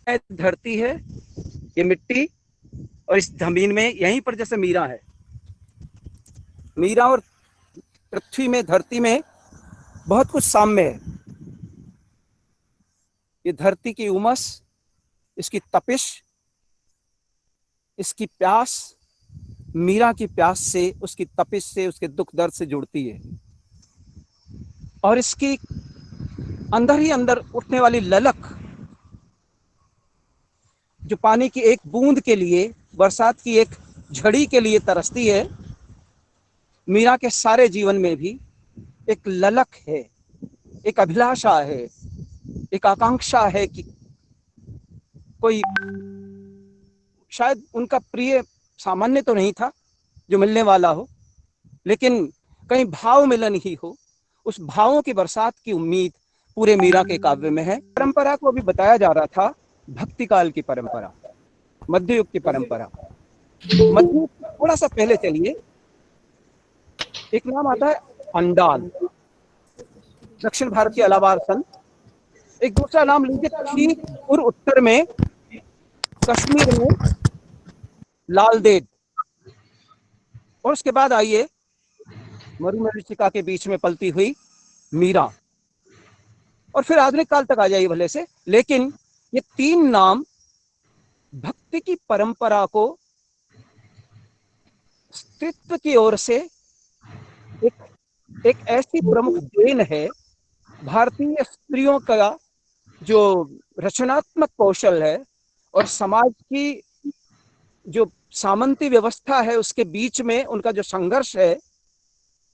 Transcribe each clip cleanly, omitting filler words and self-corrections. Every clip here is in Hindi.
धरती है, ये मिट्टी, और इस जमीन में यहीं पर जैसे मीरा है, मीरा और पृथ्वी में, धरती में बहुत कुछ साम्य है। ये धरती की उमस, इसकी तपिश, इसकी प्यास मीरा की प्यास से, उसकी तपिश से, उसके दुख दर्द से जुड़ती है। और इसकी अंदर ही अंदर उठने वाली ललक, जो पानी की एक बूंद के लिए, बरसात की एक झड़ी के लिए तरसती है, मीरा के सारे जीवन में भी एक ललक है, एक अभिलाषा है, एक आकांक्षा है कि कोई, शायद उनका प्रिय सामान्य तो नहीं था जो मिलने वाला हो, लेकिन कहीं भाव मिलन ही हो, उस भावों की बरसात की उम्मीद पूरे मीरा के काव्य में है। परंपरा को अभी बताया जा रहा था, भक्ति काल की परंपरा, मध्ययुग की परंपरा। मध्ययुग थोड़ा सा पहले चलिए, एक नाम आता है अंडाल, दक्षिण भारत के अलावार संत। एक दूसरा नाम लीजिए, ठीक पूर्व उत्तर में कश्मीर में लालदेद। और उसके बाद आइए मरुमरीचिका के बीच में पलती हुई मीरा, और फिर आधुनिक काल तक आ जाइए भले से। लेकिन ये तीन नाम भक्ति की परंपरा को स्त्रीत्व की ओर से एक एक ऐसी प्रमुख देन है। भारतीय स्त्रियों का जो रचनात्मक कौशल है और समाज की जो सामंती व्यवस्था है, उसके बीच में उनका जो संघर्ष है,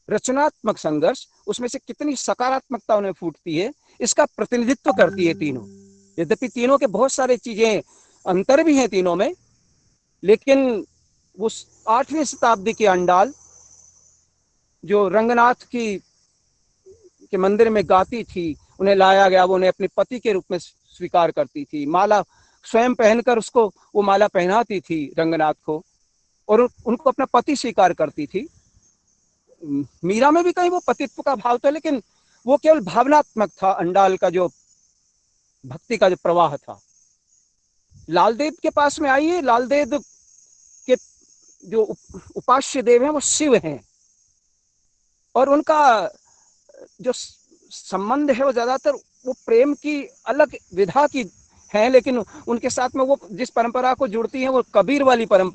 रचनात्मक संघर्ष, उसमें से कितनी सकारात्मकता उन्हें फूटती है, इसका प्रतिनिधित्व करती है तीनों। यद्यपि तीनों के बहुत सारे चीजें अंतर भी हैं तीनों में, लेकिन उस 8वीं शताब्दी की अंडाल जो रंगनाथ की के मंदिर में गाती थी, उन्हें लाया गया, वो उन्हें अपने पति के रूप में स्वीकार करती थी, माला स्वयं पहनकर उसको वो माला पहनाती थी रंगनाथ को, और उनको अपना पति स्वीकार करती थी। मीरा में भी कहीं वो पतित्व का भाव था, लेकिन वो केवल भावनात्मक था। अंडाल का जो भक्ति का जो प्रवाह था। लालदेव के पास में आइए, लालदेव के जो उपास्य देव हैं वो शिव हैं, और उनका जो संबंध है वो ज्यादातर वो प्रेम की अलग विधा की है, लेकिन उनके साथ में वो जिस परंपरा को जुड़ती है वो कबीर वाली परंपरा